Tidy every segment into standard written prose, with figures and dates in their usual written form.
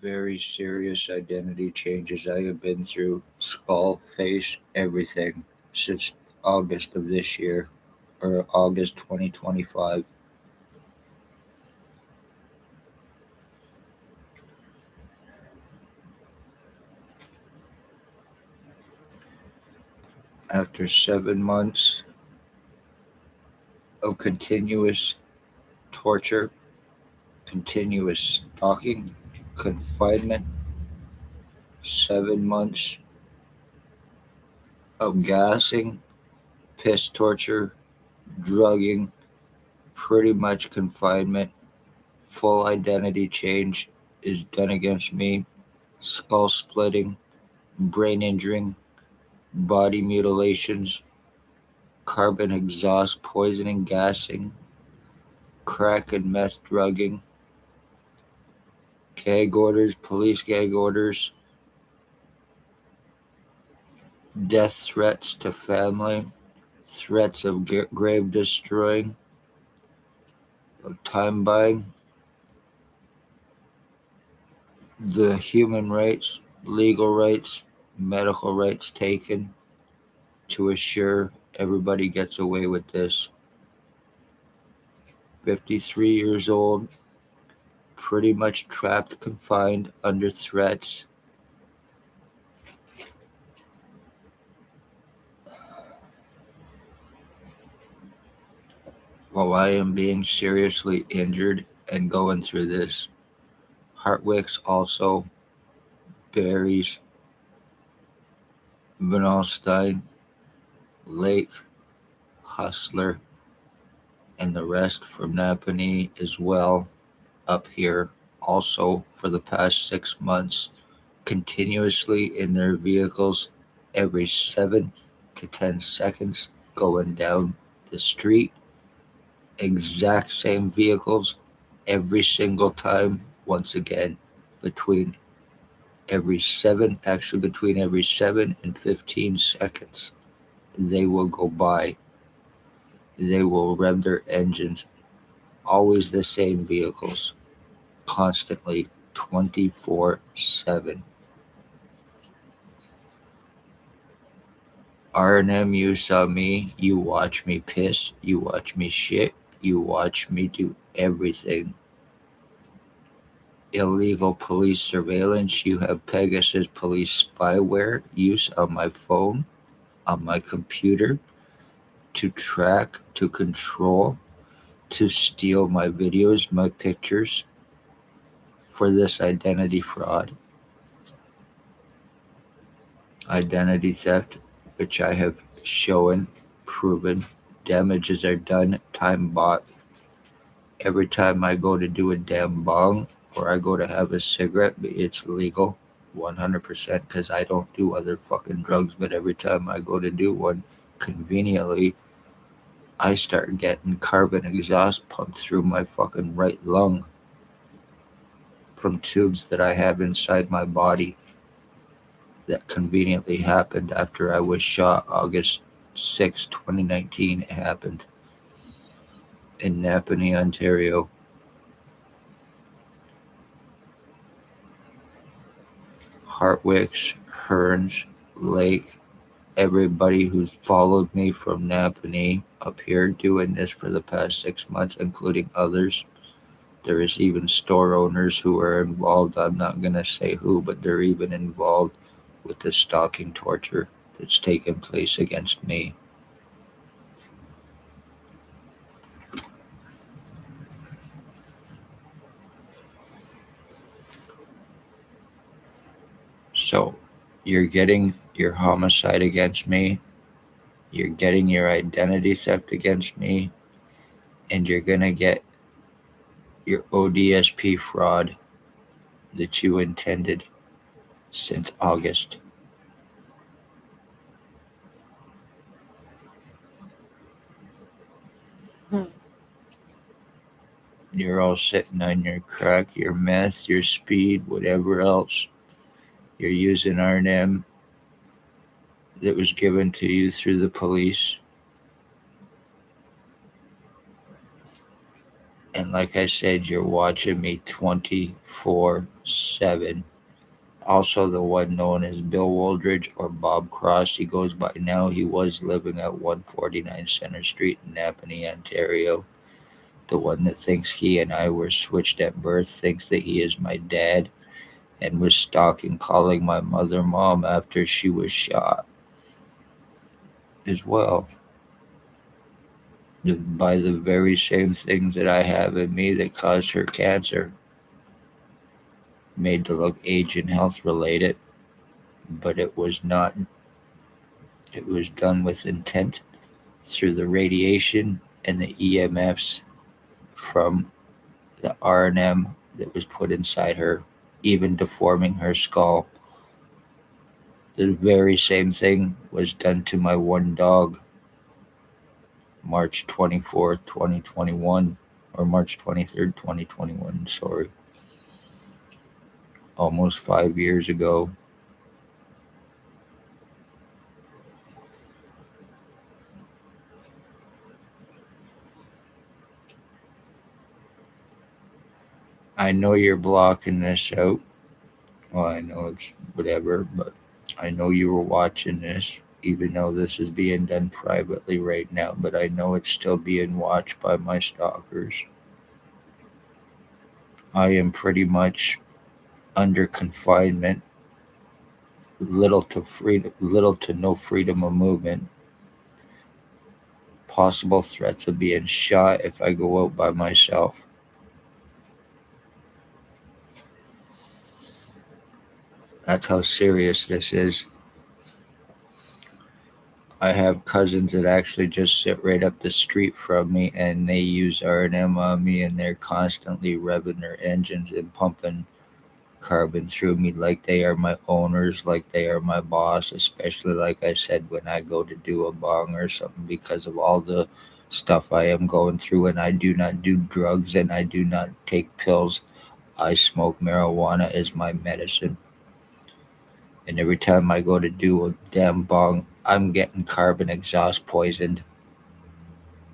very serious identity changes I have been through, skull, face, everything, since August of this year, or August 2025. After 7 months of continuous torture, continuous stalking, confinement, 7 months of gassing, piss torture, drugging, pretty much confinement, full identity change is done against me, skull splitting, brain injuring, body mutilations, carbon exhaust poisoning, gassing, crack and meth drugging, gag orders, police gag orders, death threats to family, threats of grave destroying, time buying, the human rights, legal rights, medical rights taken to assure everybody gets away with this. 53 years old, pretty much trapped, confined, under threats. While I am being seriously injured and going through this, Hartwick's also, Barry's, Vinalstein, Lake, Hustler, and the rest from Napanee as well up here also for the past 6 months, continuously in their vehicles every 7 to 10 seconds going down the street. Exact same vehicles every single time, once again, between between every 7 and 15 seconds, they will go by. They will rev their engines. Always the same vehicles, constantly, 24/7. R&M, you saw me, you watch me piss, you watch me shit, you watch me do everything. Illegal police surveillance, you have Pegasus police spyware use on my phone, on my computer, to track, to control, to steal my videos, my pictures, for this identity fraud, identity theft, which I have shown, proven. Damages are done, time bought. Every time I go to do a damn bong or I go to have a cigarette, it's legal, 100%, because I don't do other fucking drugs. But every time I go to do one, conveniently, I start getting carbon exhaust pumped through my fucking right lung from tubes that I have inside my body. That conveniently happened after I was shot August 6, 2019. It happened in Napanee, Ontario. Hartwicks, Hearns, Lake, everybody who's followed me from Napanee up here doing this for the past 6 months, including others. There is even store owners who are involved. I'm not going to say who, but they're even involved with the stalking torture that's taken place against me. So you're getting your homicide against me, you're getting your identity theft against me, and you're going to get your ODSP fraud that you intended since August. You're all sitting on your crack, your meth, your speed, whatever else. You're using R&M that was given to you through the police. And like I said, you're watching me 24/7. Also, the one known as Bill Woldridge or Bob Cross, he goes by now. He was living at 149 Center Street in Napanee, Ontario. The one that thinks he and I were switched at birth thinks that he is my dad and was stalking, calling my mother mom after she was shot as well. By the very same things that I have in me that caused her cancer, made to look age and health related, but it was not. It was done with intent through the radiation and the EMFs from the R&M that was put inside her, even deforming her skull. The very same thing was done to my one dog, March 24th, 2021, or March 23rd, 2021, sorry, almost 5 years ago. I know you're blocking this out. Well, I know it's whatever, but I know you were watching this, even though this is being done privately right now, but I know it's still being watched by my stalkers. I am pretty much under confinement, little to no freedom of movement, possible threats of being shot if I go out by myself. That's how serious this is. I have cousins that actually just sit right up the street from me, and they use R&M on me, and they're constantly revving their engines and pumping carbon through me like they are my owners, like they are my boss, especially like I said, when I go to do a bong or something, because of all the stuff I am going through. And I do not do drugs, and I do not take pills. I smoke marijuana as my medicine. And every time I go to do a damn bong, I'm getting carbon exhaust poisoned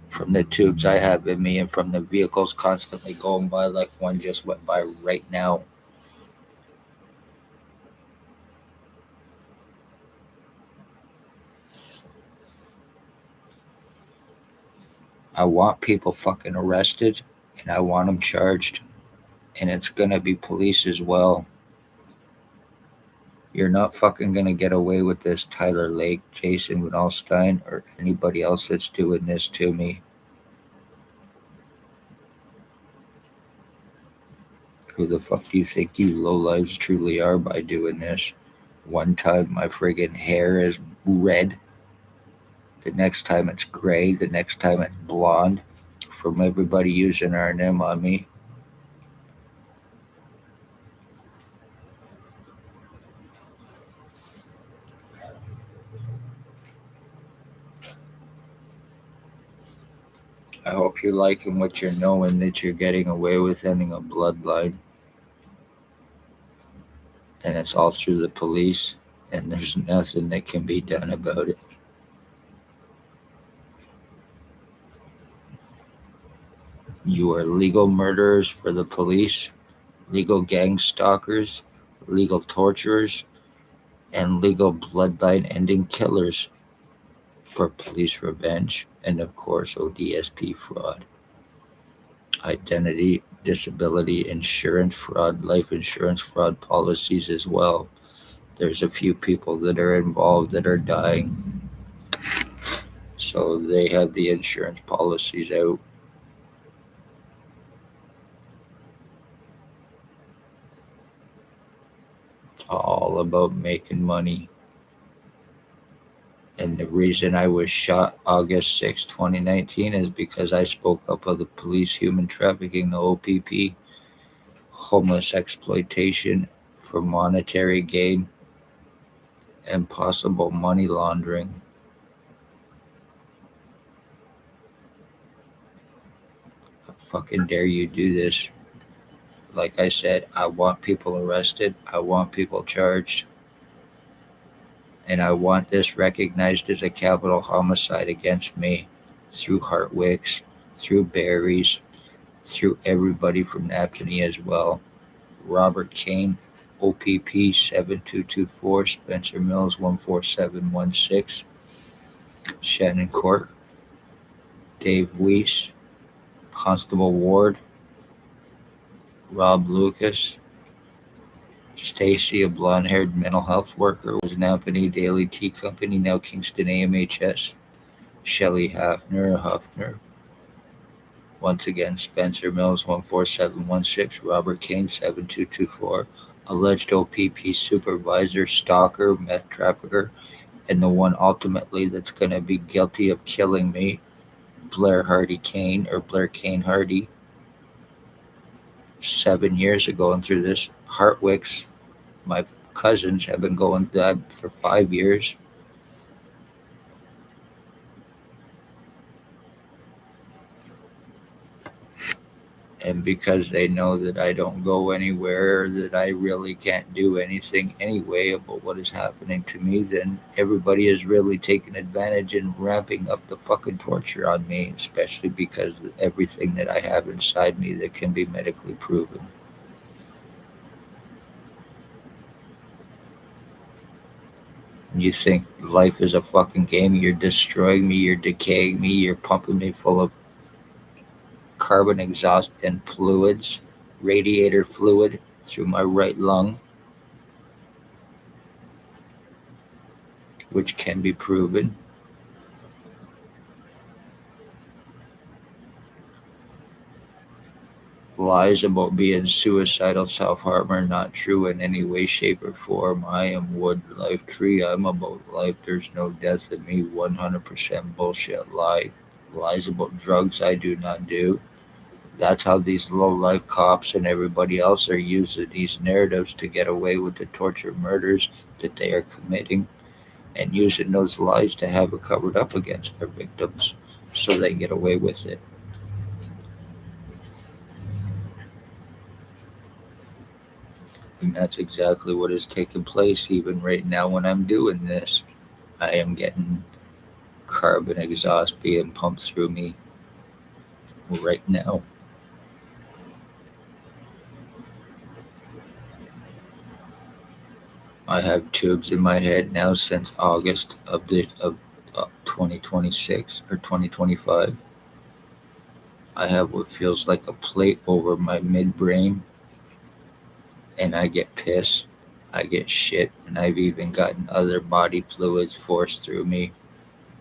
from the tubes I have in me and from the vehicles constantly going by, like one just went by right now. I want people fucking arrested, and I want them charged, and it's gonna be police as well. You're not fucking gonna get away with this, Tyler Lake, Jason Winalstein, or anybody else that's doing this to me. Who the fuck do you think you lowlives truly are by doing this? One time my friggin' hair is red, the next time it's gray, the next time it's blonde, from everybody using R&M on me. I hope you're liking what you're knowing, that you're getting away with ending a bloodline, and it's all through the police, and there's nothing that can be done about it. You are legal murderers for the police, legal gang stalkers, legal torturers, and legal bloodline ending killers for police revenge, and of course, ODSP fraud, identity, disability insurance fraud, life insurance fraud policies as well. There's a few people that are involved that are dying, so they have the insurance policies out. All about making money. And the reason I was shot August 6, 2019 is because I spoke up of the police human trafficking, the OPP, homeless exploitation for monetary gain, and possible money laundering. How fucking dare you do this? Like I said, I want people arrested, I want people charged, and I want this recognized as a capital homicide against me through Hartwick's, through Barry's, through everybody from Napanee as well. Robert Kane, OPP 7224, Spencer Mills 14716, Shannon Cork, Dave Weiss, Constable Ward, Rob Lucas, Stacy, a blonde-haired mental health worker, was Napanee Daily Tea Company, now Kingston AMHS, Shelley Huffner, once again Spencer Mills 14716, Robert Kane 7224, alleged OPP supervisor, stalker, meth trafficker, and the one ultimately that's going to be guilty of killing me, Blair Kane Hardy, 7 years ago. And through this, Hartwick's, my cousins have been going dead for 5 years. And because they know that I don't go anywhere, that I really can't do anything anyway about what is happening to me, then everybody is really taking advantage and ramping up the fucking torture on me, especially because of everything that I have inside me that can be medically proven. You think life is a fucking game? You're destroying me, you're decaying me, you're pumping me full of carbon exhaust and fluids, radiator fluid through my right lung, which can be proven. Lies about being suicidal, self-harm are not true in any way, shape, or form. I am wood, life tree. I'm about life. There's no death in me. 100% bullshit lie. Lies about drugs I do not do. That's how these low-life cops and everybody else are using these narratives to get away with the torture murders that they are committing, and using those lies to have it covered up against their victims so they get away with it. And that's exactly what is taking place even right now when I'm doing this. I am getting carbon exhaust being pumped through me right now. I have tubes in my head now since August of 2026 or 2025. I have what feels like a plate over my midbrain, and I get piss, I get shit, and I've even gotten other body fluids forced through me,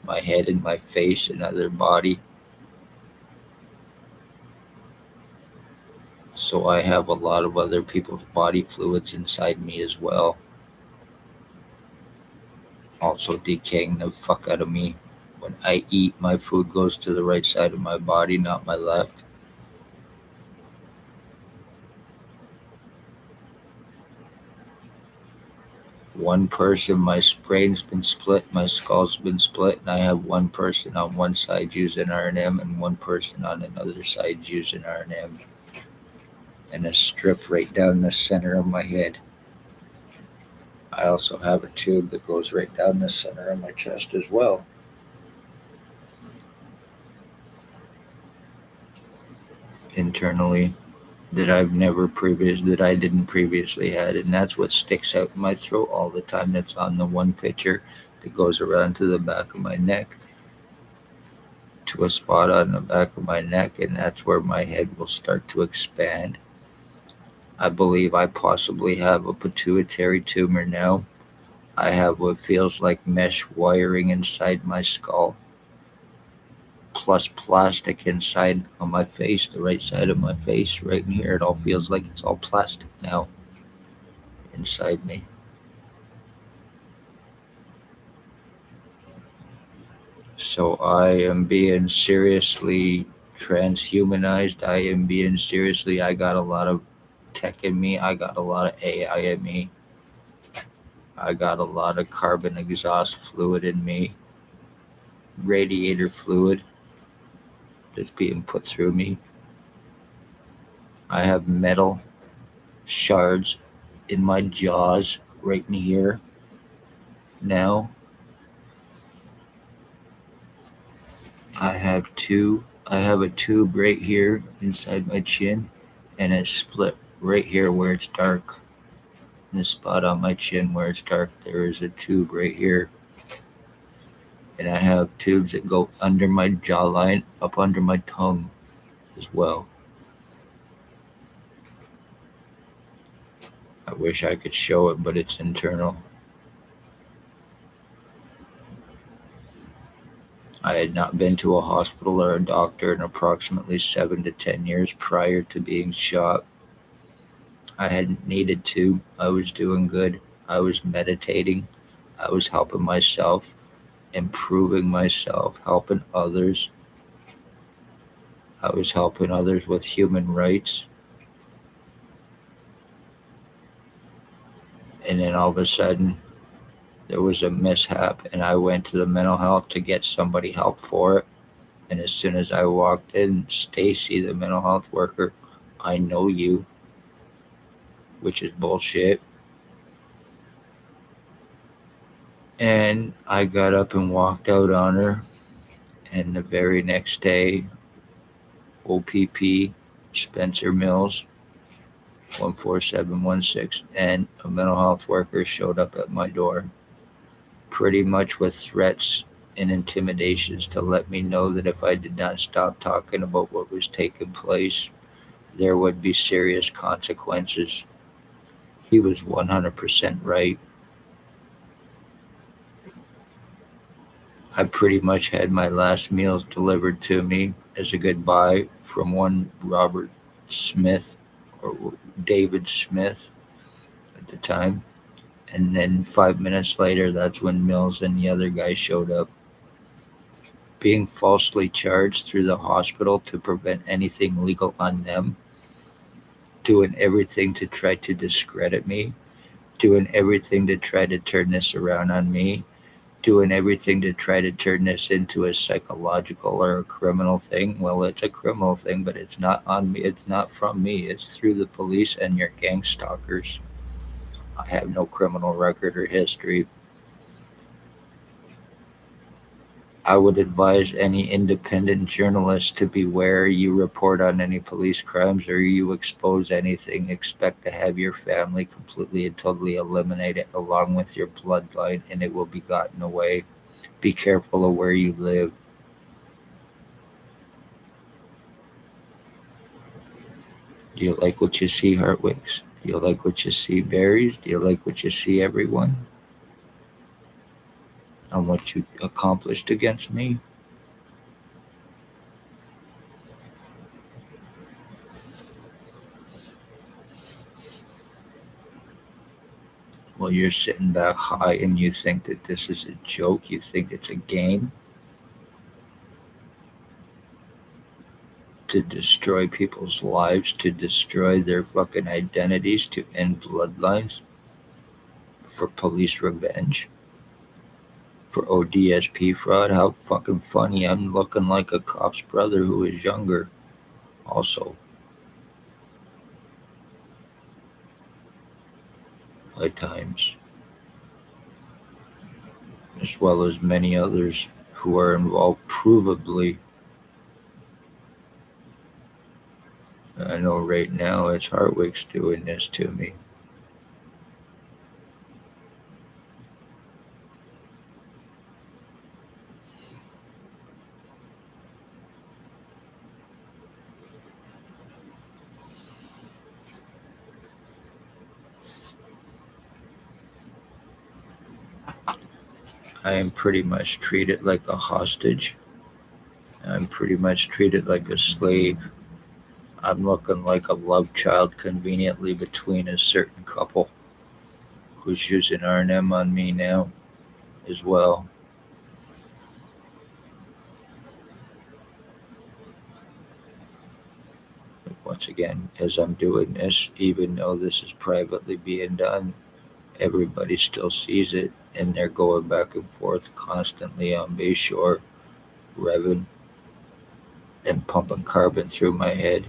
my head and my face and other body. So I have a lot of other people's body fluids inside me as well. Also decaying the fuck out of me. When I eat, my food goes to the right side of my body, not my left. One person, my brain's been split, my skull's been split, and I have one person on one side using R&M and one person on another side using R&M. And a strip right down the center of my head. I also have a tube that goes right down the center of my chest as well. Internally, that I didn't previously had, and that's what sticks out in my throat all the time. That's on the one picture that goes around to the back of my neck, to a spot on the back of my neck, and that's where my head will start to expand. I believe I possibly have a pituitary tumor now. I have what feels like mesh wiring inside my skull, plus plastic inside on my face, the right side of my face, right in here. It all feels like it's all plastic now inside me. So I am being seriously transhumanized. I got a lot of tech in me. I got a lot of AI in me. I got a lot of carbon exhaust fluid in me, radiator fluid that's being put through me. I have metal shards in my jaws right in here now. I have two I have a tube right here inside my chin, and it's split right here where it's dark. In the spot on my chin where it's dark, there is a tube right here. And I have tubes that go under my jawline, up under my tongue as well. I wish I could show it, but it's internal. I had not been to a hospital or a doctor in approximately 7 to 10 years prior to being shot. I hadn't needed to. I was doing good. I was meditating. I was helping myself, improving myself, helping others. I was helping others with human rights. And then all of a sudden, there was a mishap, and I went to the mental health to get somebody help for it. And as soon as I walked in, Stacy, the mental health worker, I know you, which is bullshit. And I got up and walked out on her. And the very next day, OPP, Spencer Mills, 14716, and a mental health worker showed up at my door, pretty much with threats and intimidations to let me know that if I did not stop talking about what was taking place, there would be serious consequences. He was 100% right. I pretty much had my last meals delivered to me as a goodbye from one Robert Smith, or David Smith at the time. And then 5 minutes later, that's when Mills and the other guy showed up, being falsely charged through the hospital to prevent anything legal on them, doing everything to try to discredit me, doing everything to try to turn this around on me, doing everything to try to turn this into a psychological or a criminal thing. Well, it's a criminal thing, but it's not on me. It's not from me. It's through the police and your gang stalkers. I have no criminal record or history. I would advise any independent journalist to beware you report on any police crimes or you expose anything. Expect to have your family completely and totally eliminated along with your bloodline, and it will be gotten away. Be careful of where you live. Do you like what you see, Hartwicks? Do you like what you see, Berries? Do you like what you see, everyone? On what you accomplished against me? Well, you're sitting back high and you think that this is a joke. You think it's a game to destroy people's lives, to destroy their fucking identities, to end bloodlines, for police revenge, for ODSP fraud. How fucking funny. I'm looking like a cop's brother who is younger, also, at times, as well as many others who are involved provably. I know right now it's Hartwick's doing this to me. I am pretty much treated like a hostage. I'm pretty much treated like a slave. I'm looking like a love child conveniently between a certain couple who's using R&M on me now as well. Once again, as I'm doing this, even though this is privately being done, everybody still sees it, and they're going back and forth constantly on Bayshore, revving and pumping carbon through my head.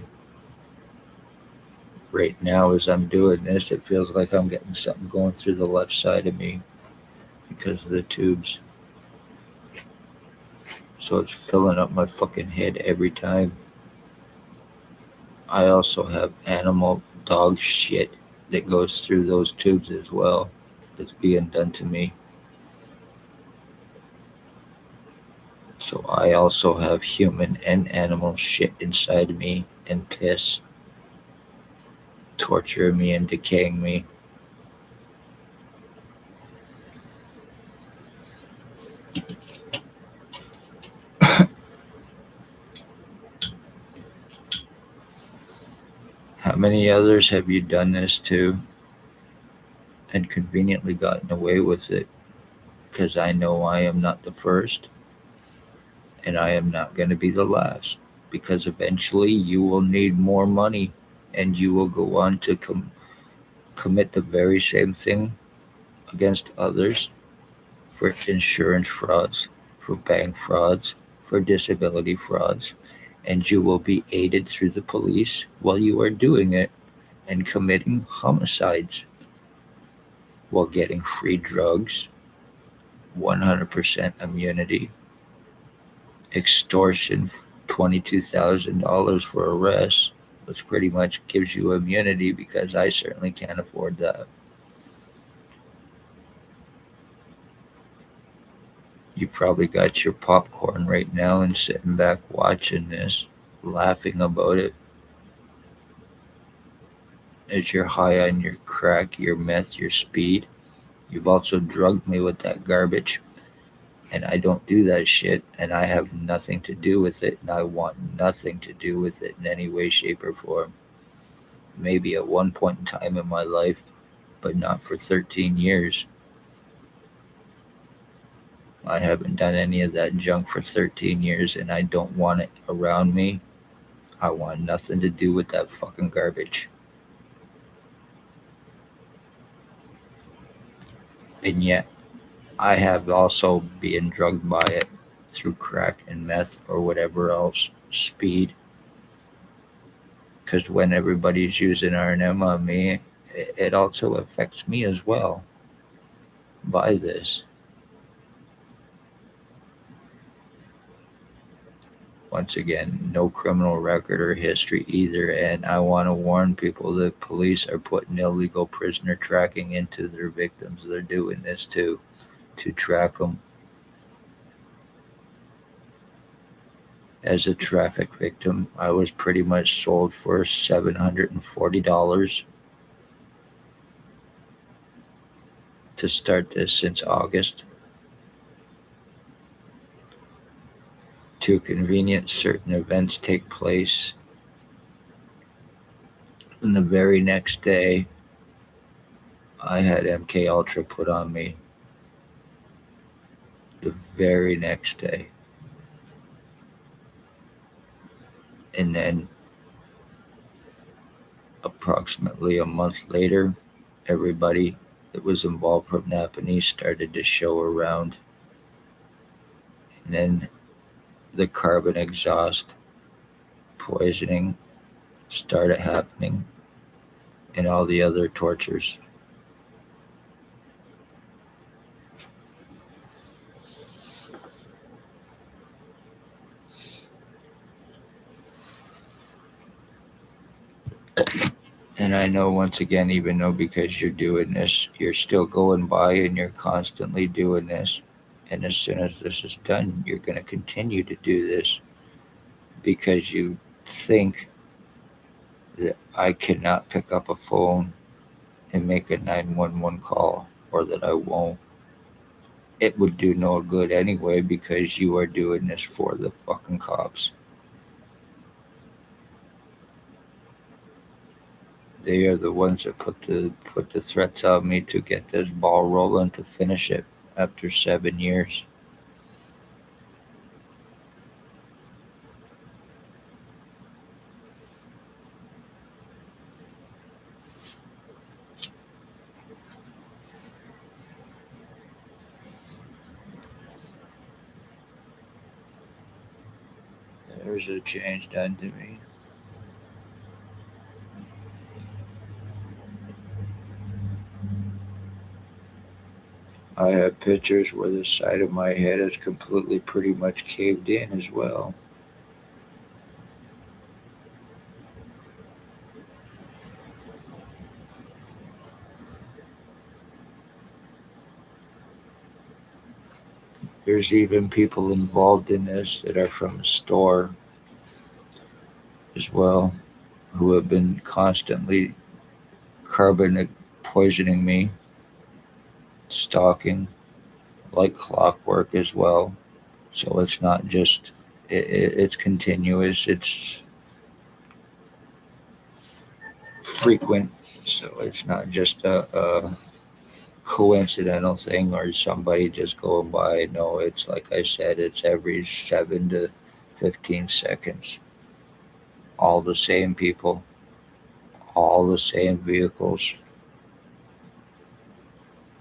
Right now, as I'm doing this, it feels like I'm getting something going through the left side of me because of the tubes. So it's filling up my fucking head every time. I also have animal dog shit that goes through those tubes as well that's being done to me. So I also have human and animal shit inside me and piss, torturing me and decaying me. How many others have you done this to and conveniently gotten away with it? Because I know I am not the first and I am not going to be the last. Because eventually you will need more money and you will go on to commit the very same thing against others for insurance frauds, for bank frauds, for disability frauds, and you will be aided through the police while you are doing it and committing homicides while getting free drugs, 100% immunity, extortion, $22,000 for arrest, which pretty much gives you immunity because I certainly can't afford that. You probably got your popcorn right now and sitting back watching this, laughing about it as you're high on your crack, your meth, your speed. You've also drugged me with that garbage, and I don't do that shit, and I have nothing to do with it, and I want nothing to do with it in any way, shape, or form. Maybe at one point in time in my life, but not for 13 years. I haven't done any of that junk for 13 years, and I don't want it around me. I want nothing to do with that fucking garbage. And yet, I have also been drugged by it through crack and meth or whatever else, speed. Because when everybody's using R&M on me, it also affects me as well by this. Once again, no criminal record or history either, and I want to warn people that police are putting illegal prisoner tracking into their victims. They're doing this to track them. As a traffic victim, I was pretty much sold for $740 to start this since August. To convenient certain events take place, and the very next day, I had MK Ultra put on me. The very next day, and then approximately a month later, everybody that was involved from Napanee started to show around, and then the carbon exhaust poisoning started happening, and all the other tortures. And I know once again, even though because you're doing this, you're still going by and you're constantly doing this. And as soon as this is done, you're going to continue to do this because you think that I cannot pick up a phone and make a 911 call or that I won't. It would do no good anyway because you are doing this for the fucking cops. They are the ones that put the threats on me to get this ball rolling to finish it after 7 years. There's a change done to me. I have pictures where the side of my head is completely pretty much caved in as well. There's even people involved in this that are from a store as well who have been constantly carbon poisoning me, stalking like clockwork as well. So it's not just it's continuous. It's frequent. So it's not just a coincidental thing or somebody just going by. No, it's like I said, it's every 7 to 15 seconds. All the same people, all the same vehicles,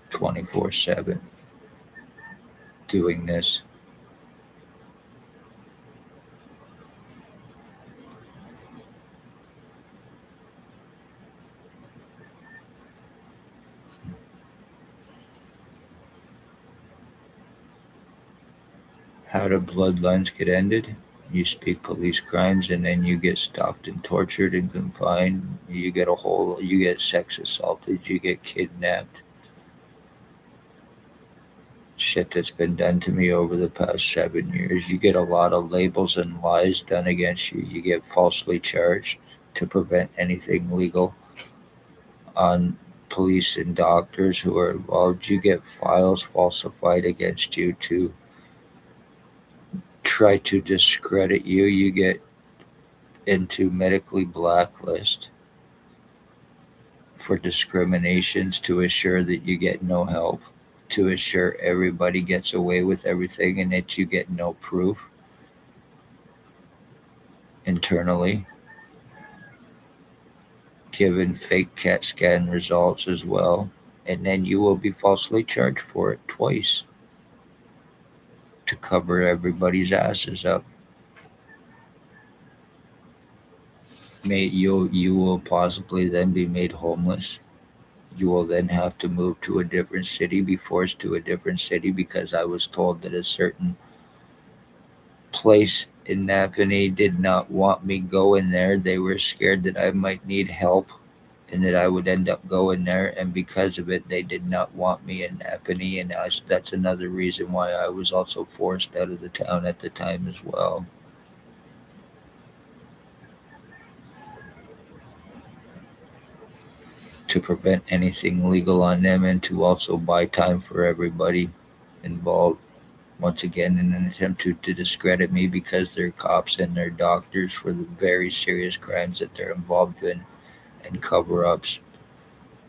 24/7 doing this. How do bloodlines get ended? You speak police crimes and then you get stalked and tortured and confined. You get sex assaulted, you get kidnapped. Shit that's been done to me over the past 7 years. You get a lot of labels and lies done against you. You get falsely charged to prevent anything legal on police and doctors who are involved. You get files falsified against you to try to discredit you. You get into medically blacklist for discriminations to assure that you get no help, to assure everybody gets away with everything and that you get no proof internally, given fake CAT scan results as well. And then you will be falsely charged for it twice to cover everybody's asses up. You will possibly then be made homeless. You will then have to move to a different city, be forced to a different city because I was told that a certain place in Napanee did not want me going there. They were scared that I might need help and that I would end up going there. And because of it, they did not want me in Napanee. And that's another reason why I was also forced out of the town at the time as well. To prevent anything legal on them and to also buy time for everybody involved. Once again, in an attempt to discredit me because they're cops and they're doctors for the very serious crimes that they're involved in and cover ups.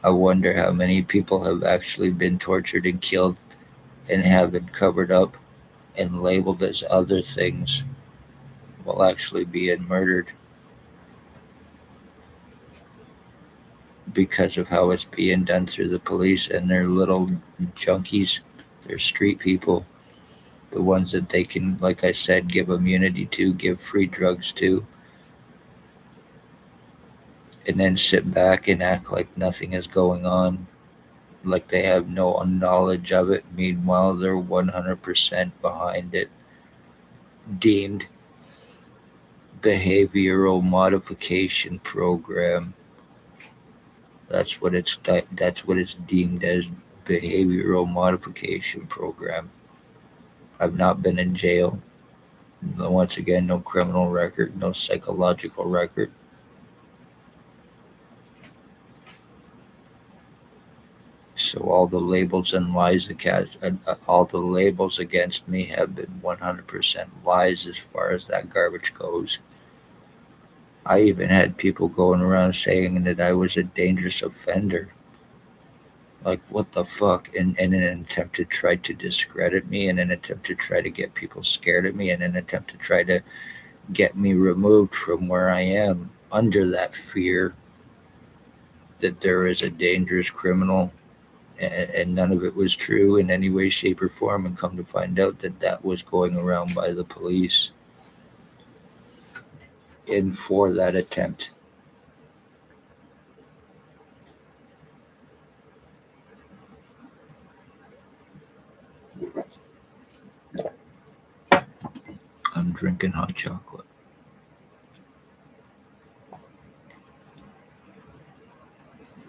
I wonder how many people have actually been tortured and killed and have been covered up and labeled as other things while actually being murdered because of how it's being done through the police and their little junkies, their street people, the ones that they can, like I said, give immunity to, give free drugs to, and then sit back and act like nothing is going on, like they have no knowledge of it. Meanwhile, they're 100% behind it. Deemed behavioral modification program. That's what it's deemed as, behavioral modification program. I've not been in jail. Once again, no criminal record, no psychological record. So all the labels and lies, all the labels against me have been 100% lies as far as that garbage goes. I even had people going around saying that I was a dangerous offender. Like, what the fuck? In an attempt to try to discredit me, in an attempt to try to get people scared of me, in an attempt to try to get me removed from where I am under that fear that there is a dangerous criminal. And none of it was true in any way, shape, or form. And come to find out that that was going around by the police in for that attempt. I'm drinking hot chocolate.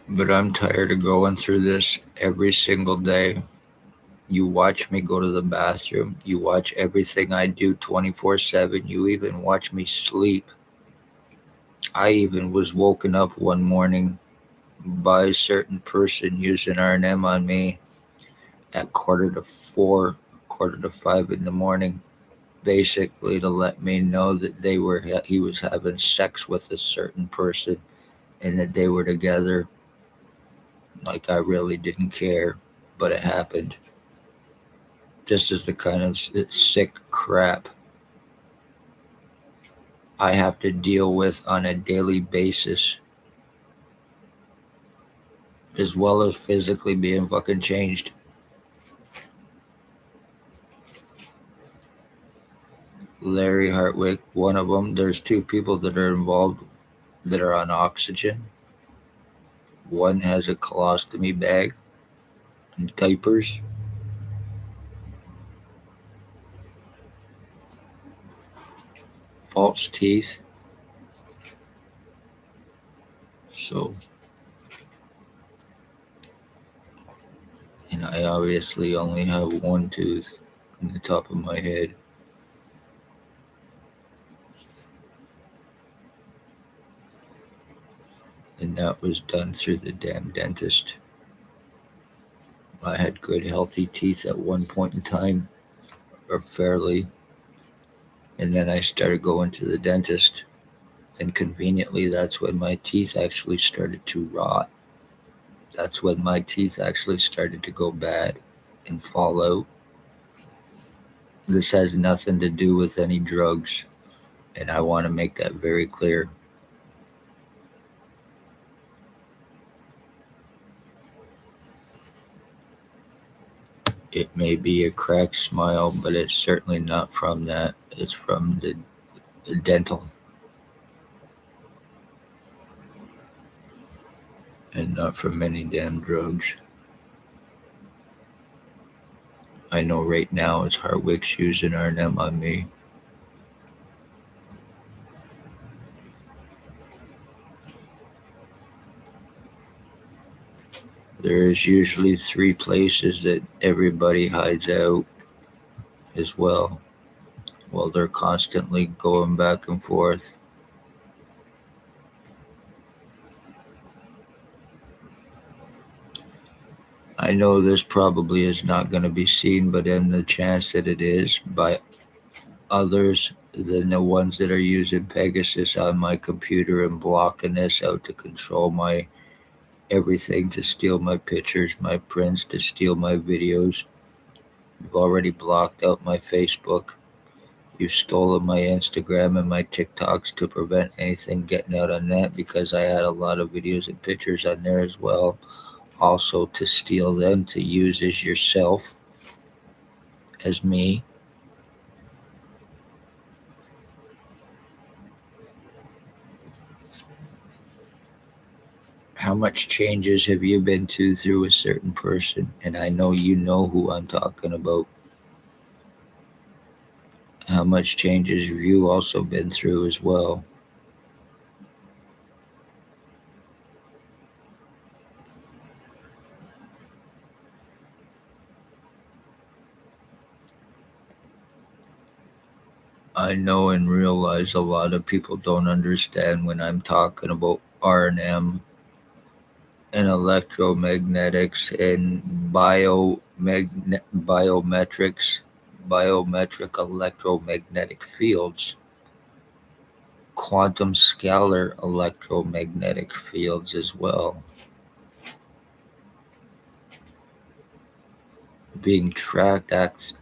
But I'm tired of going through this every single day. You watch me go to the bathroom. You watch everything I do 24/7. You even watch me sleep. I even was woken up one morning by a certain person using R&M on me at 4:45, 4:45 in the morning, basically to let me know that he was having sex with a certain person and that they were together. Like I really didn't care, but it happened. This is the kind of sick crap I have to deal with on a daily basis, as well as physically being fucking changed. Larry Hartwick, one of them. There's two people that are involved that are on oxygen. One has a colostomy bag and diapers. False teeth. So, and I obviously only have one tooth on the top of my head. And that was done through the damn dentist. I had good, healthy teeth at one point in time, or fairly. And then I started going to the dentist. And conveniently, that's when my teeth actually started to rot. That's when my teeth actually started to go bad and fall out. This has nothing to do with any drugs, and I want to make that very clear. It may be a cracked smile, but it's certainly not from that. It's from the dental and not from any damn drugs. I know right now it's Hartwick's using R&M on me. There's usually 3 places that everybody hides out as well. Well, they're constantly going back and forth. I know this probably is not going to be seen, but in the chance that it is by others than the ones that are using Pegasus on my computer and blocking this out to control my everything, to steal my pictures, my prints, to steal my videos. You've already blocked out my Facebook. You've stolen my Instagram and my TikToks to prevent anything getting out on that, because I had a lot of videos and pictures on there as well. Also to steal them to use as yourself, as me. How much changes have you been to through a certain person? And I know you know who I'm talking about. How much changes have you also been through as well? I know and realize a lot of people don't understand when I'm talking about R&M and electromagnetics and biometrics, biometric electromagnetic fields, quantum scalar electromagnetic fields as well, being tracked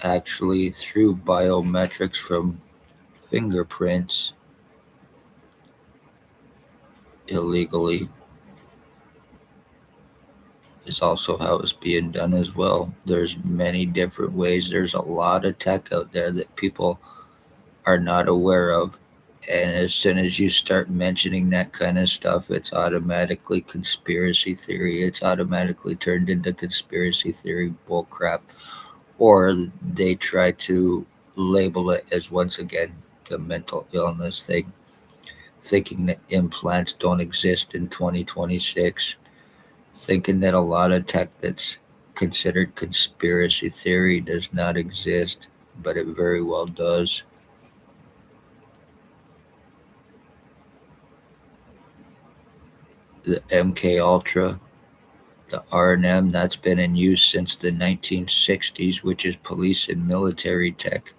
actually through biometrics from fingerprints illegally is also how it's being done as well. There's many different ways. There's a lot of tech out there that people are not aware of. And as soon as you start mentioning that kind of stuff, it's automatically conspiracy theory. It's automatically turned into conspiracy theory bullcrap. Or they try to label it as, once again, a mental illness thing, thinking that implants don't exist in 2026, thinking that a lot of tech that's considered conspiracy theory does not exist, but it very well does. The MK Ultra, the R&M, that's been in use since the 1960s, which is police and military tech,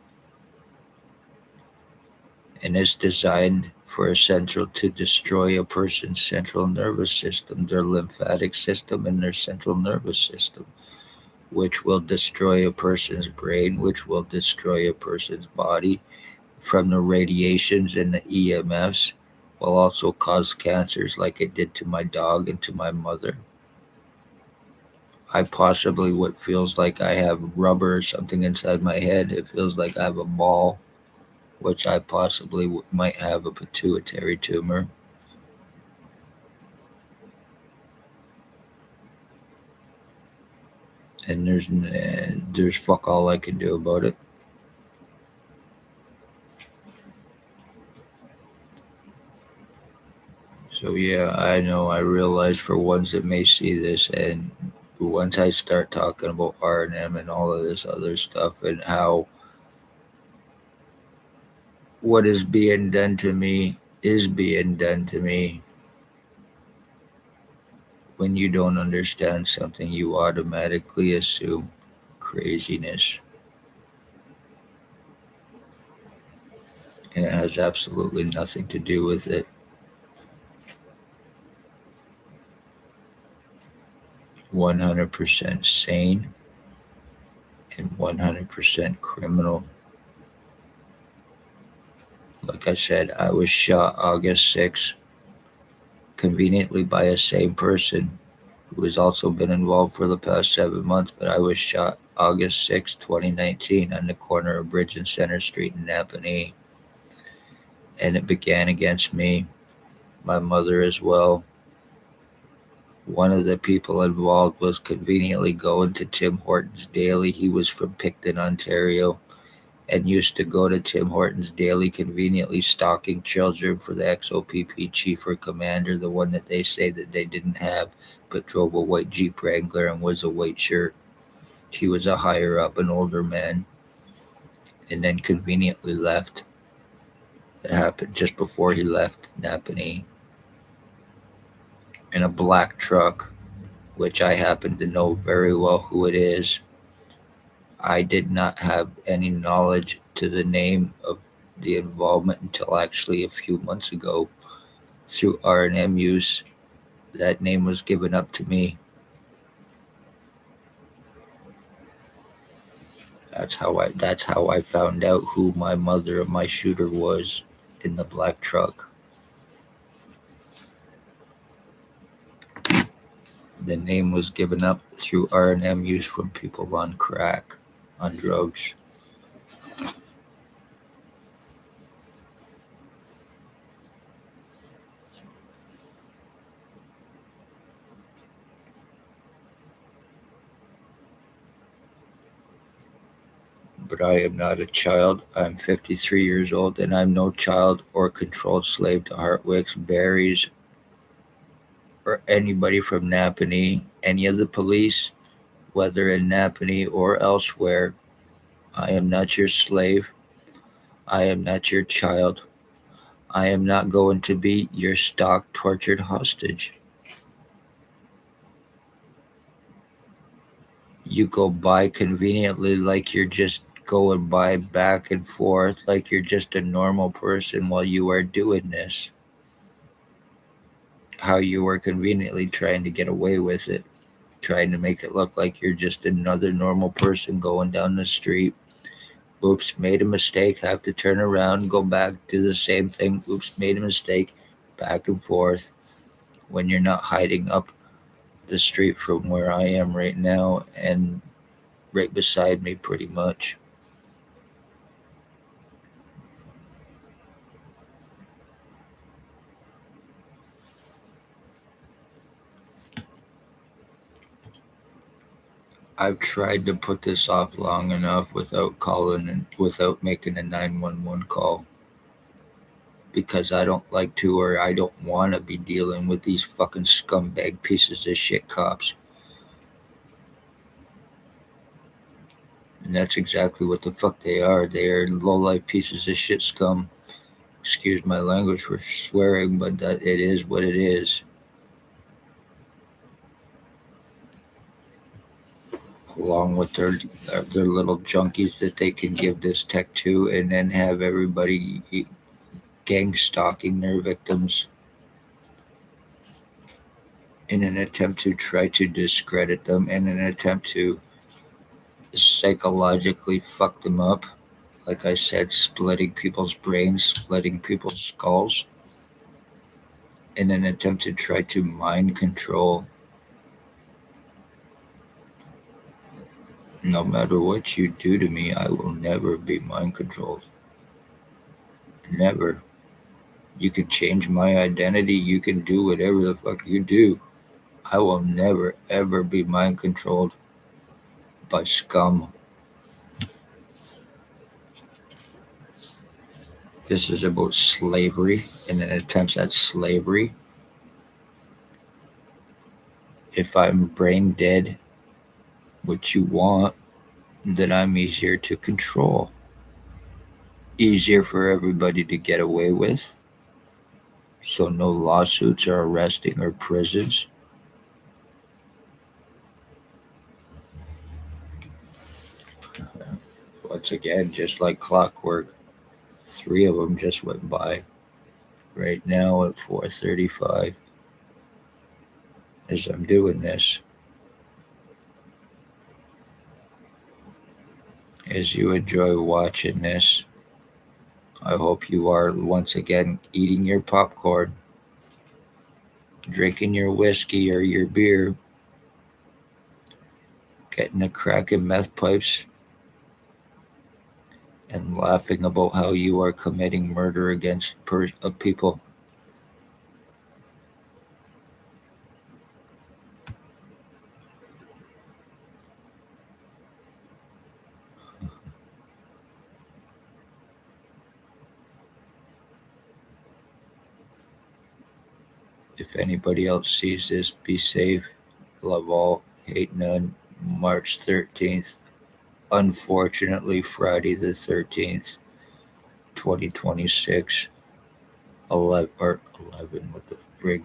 and is designed for essential to destroy a person's central nervous system, their lymphatic system, and their central nervous system, which will destroy a person's brain, which will destroy a person's body from the radiations and the EMFs, will also cause cancers like it did to my dog and to my mother. I possibly what feels like I have rubber or something inside my head. It feels like I have a ball, which I possibly might have a pituitary tumor. And there's fuck all I can do about it. So yeah, I know. I realize for ones that may see this, and once I start talking about R&M and all of this other stuff, and how what is being done to me is being done to me. When you don't understand something, you automatically assume craziness. And it has absolutely nothing to do with it. 100% sane and 100% criminal. Like I said, I was shot August 6th, conveniently by a same person who has also been involved for the past 7 months, but I was shot August 6th, 2019 on the corner of Bridge and Center Street in Napanee. And it began against me, my mother as well. One of the people involved was conveniently going to Tim Hortons daily. He was from Picton, Ontario, and used to go to Tim Hortons daily, conveniently stalking children for the XOPP chief or commander, the one that they say that they didn't have, but drove a white Jeep Wrangler and was a white shirt. He was a higher up, an older man, and then conveniently left. It happened just before he left Napanee in a black truck, which I happen to know very well who it is. I did not have any knowledge to the name of the involvement until actually a few months ago through R&M use. That name was given up to me. That's how I found out who my mother and my shooter was in the black truck. The name was given up through R&M use from people on crack, on drugs. But I am not a child. I'm 53 years old, and I'm no child or controlled slave to Hartwick's, Barry's, or anybody from Napanee, any of the police, whether in Napanee or elsewhere. I am not your slave. I am not your child. I am not going to be your stalk tortured hostage. You go by conveniently like you're just going by back and forth, like you're just a normal person while you are doing this. How you are conveniently trying to get away with it, trying to make it look like you're just another normal person going down the street. Oops, made a mistake, have to turn around, go back, do the same thing. Oops, made a mistake, back and forth. When you're not hiding up the street from where I am right now and right beside me, pretty much. I've tried to put this off long enough without calling and without making a 911 call. because I don't like to, or I don't want to be dealing with these fucking scumbag pieces of shit cops. And that's exactly what the fuck they are. They are low-life pieces of shit scum. Excuse my language for swearing, but that it is what it is. Along with their little junkies that they can give this tech to, and then have everybody gang stalking their victims in an attempt to try to discredit them, in an attempt to psychologically fuck them up. Like I said, splitting people's brains, splitting people's skulls, in an attempt to try to mind control. No matter what you do to me, I will never be mind controlled. Never. You can change my identity, you can do whatever the fuck you do. I will never, ever be mind controlled by scum. This is about slavery and an attempt at slavery. If I'm brain dead, what you want, then I'm easier to control. Easier for everybody to get away with. So no lawsuits or arresting or prisons. Once again, just like clockwork, 3 of them just went by. Right now at 4:35, as I'm doing this. As you enjoy watching this, I hope you are once again eating your popcorn, drinking your whiskey or your beer, getting a crack in meth pipes, and laughing about how you are committing murder against people. If anybody else sees this, be safe, love all, hate none. March 13th, unfortunately, Friday the 13th, 2026, 11, what the frig,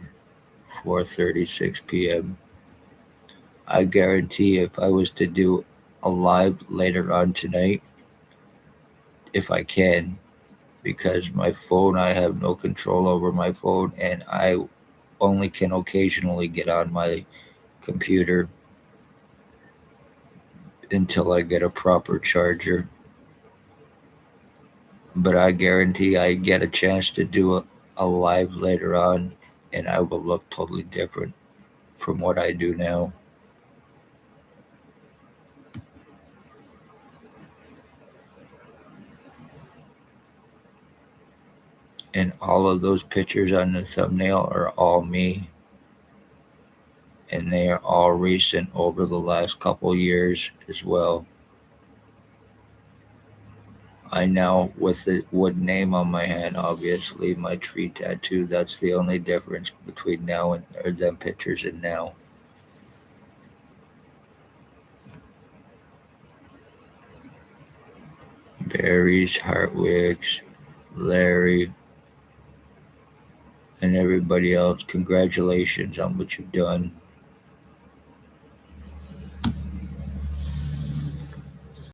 4:36 p.m. I guarantee if I was to do a live later on tonight, if I can, because my phone, I have no control over my phone, and I only can occasionally get on my computer until I get a proper charger. But I guarantee I get a chance to do a live later on, and I will look totally different from what I do now. And all of those pictures on the thumbnail are all me. And they are all recent over the last couple years as well. I now, with the wood name on my hand, obviously my tree tattoo, that's the only difference between now and or them pictures and now. Barry's, Hartwigs, Larry, and everybody else, congratulations on what you've done.